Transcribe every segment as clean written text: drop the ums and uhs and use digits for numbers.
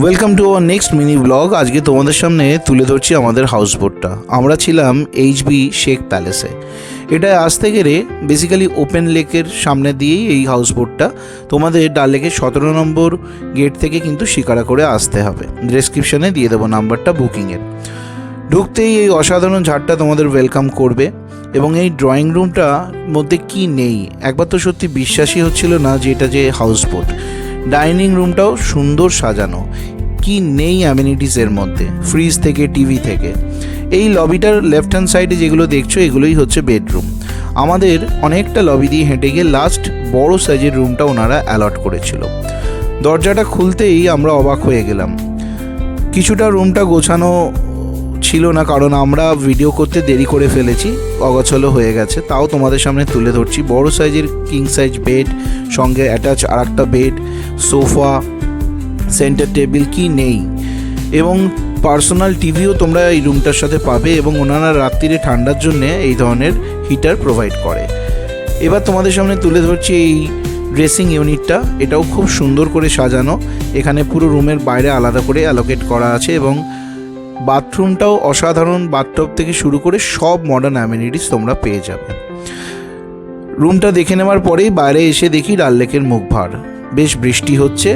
Welcome to our next mini blog. আজকে তোমাদের সামনে তুলে ধরছি আমাদের হাউসবোটটা। আমরা ছিলাম এইচবি শেখ প্যালেসে। এটা আসতে গেলে বেসিক্যালি ওপেন লেকের সামনে দিয়েই এই হাউসবোটটা। তোমাদের ডাল লেকের 17 নম্বর গেট থেকে কিন্তু শিকারা করে আসতে হবে। ডেসক্রিপশানে দিয়ে দেবো নাম্বারটা বুকিংয়ের। ঢুকতেই এই অসাধারণ ঝাড়টা তোমাদের ওয়েলকাম করবে। এবং এই ড্রয়িং রুমটার মধ্যে কি নেই একবার তো সত্যি বিশ্বাসই হচ্ছিল না যে এটা যে হাউসবোট। ডাইনিং রুমটাও সুন্দর সাজানো, কি নেই অ্যামিনিটিসের মধ্যে, ফ্রিজ থেকে টিভি থেকে। এই লবিটার লেফট হ্যান্ড সাইডে যেগুলো দেখছো এগুলোই হচ্ছে বেডরুম। আমাদের অনেকটা লবি দিয়ে হেঁটে গিয়ে লাস্ট বড় সাইজের রুমটা ওনারা অ্যালট করেছিল। দরজাটা খুলতেই আমরা অবাক হয়ে গেলাম। কিছুটা রুমটা গোছানো ছিল না, কারণ আমরা ভিডিও করতে দেরি করে ফেলেছি, অগোছালো হয়ে গেছে। তাও তোমাদের সামনে তুলে ধরছি। বড় সাইজের কিং সাইজ বেড, সঙ্গে অ্যাটাচ আর একটা বেড, সোফা, সেন্টার টেবিল, কি নেই। এবং পার্সোনাল টিভিও তোমরা এই রুমটার সাথে পাবে। এবং ওনারা রাত্রিরে ঠান্ডার জন্যে এই ধরনের হিটার প্রোভাইড করে। এবার তোমাদের সামনে তুলে ধরছি এই ড্রেসিং ইউনিটটা। এটাও খুব সুন্দর করে সাজানো। এখানে পুরো রুমের বাইরে আলাদা করে অ্যালোকেট করা আছে। এবং বাথরুমটাও অসাধারণ, বাথটব থেকে শুরু করে সব মডার্ন অ্যামিনিটিস তোমরা পেয়ে যাবে। রুমটা দেখে নেওয়ার পরেই বাইরে এসে দেখি ডাল লেকের মুখ ভার। বেশ বৃষ্টি হচ্ছে।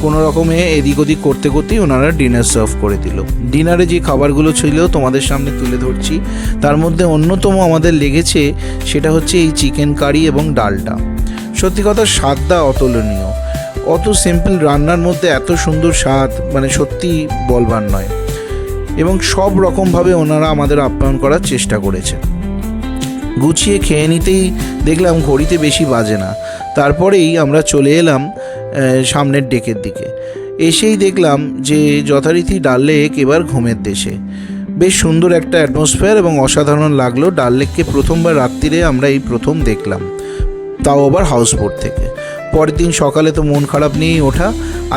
কোনো রকমে এদিক ওদিক করতে করতেই ওনারা ডিনার সার্ভ করে দিল। ডিনারে যে খাবারগুলো ছিল তোমাদের সামনে তুলে ধরছি। তার মধ্যে অন্যতম আমাদের লেগেছে সেটা হচ্ছে এই চিকেন কারি এবং ডালটা। সত্যি কথা স্বাদটা অতুলনীয়। অত সিম্পল রান্নার মধ্যে এত সুন্দর স্বাদ, মানে সত্যি বলবার নয়। এবং সব রকমভাবে ওনারা আমাদের আপ্যায়ন করার চেষ্টা করেছে। গুছিয়ে খেয়ে নিতেই দেখলাম ঘড়িতে বেশি বাজে না। তারপরেই আমরা চলে এলাম সামনের ডেকের দিকে। এসেই দেখলাম যে যথারীতি ডাল লেক এবার ঘুমের দেশে। বেশ সুন্দর একটা অ্যাটমসফিয়ার এবং অসাধারণ লাগলো। ডাল লেককে প্রথমবার রাত্রিরে আমরা এই প্রথম দেখলাম, তাও আবার হাউসবোট থেকে। পরের দিন সকালে তো মন খারাপ নিয়েই ওঠা।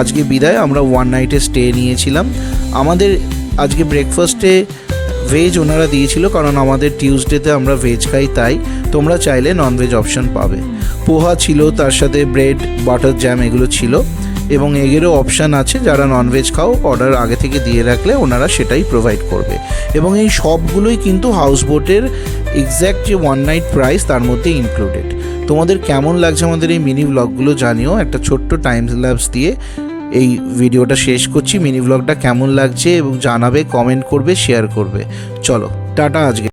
আজকে বিদায়। আমরা ওয়ান নাইটে স্টে নিয়েছিলাম। আমাদের আজকে ব্রেকফাস্টে ভেজ ওনারা দিয়েছিল, কারণ আমাদের টিউসডেতে আমরা ভেজ খাই, তাই তোমরা চাইলে ননভেজ অপশান পাবে। পোহা ছিল, তার সাথে ব্রেড, বাটার জ্যাম এগুলো ছিল। এবং এগেরও অপশান আছে, যারা ননভেজ খাও অর্ডার আগে থেকে দিয়ে রাখলে ওনারা সেটাই প্রোভাইড করবে। এবং এই সবগুলোই কিন্তু হাউসবোটের এক্স্যাক্ট যে ওয়ান নাইট প্রাইস তার মধ্যে ইনক্লুডেড। তোমাদের কেমন লাগছে আমাদের এই মিনি ব্লগগুলো জানিও। একটা ছোট্ট টাইম ল্যাপস দিয়ে এই ভিডিওটা শেষ করছি। মিনি ব্লগটা কেমন লাগছে এবং জানাবে, কমেন্ট করবে, শেয়ার করবে। চলো টাটা আজকে।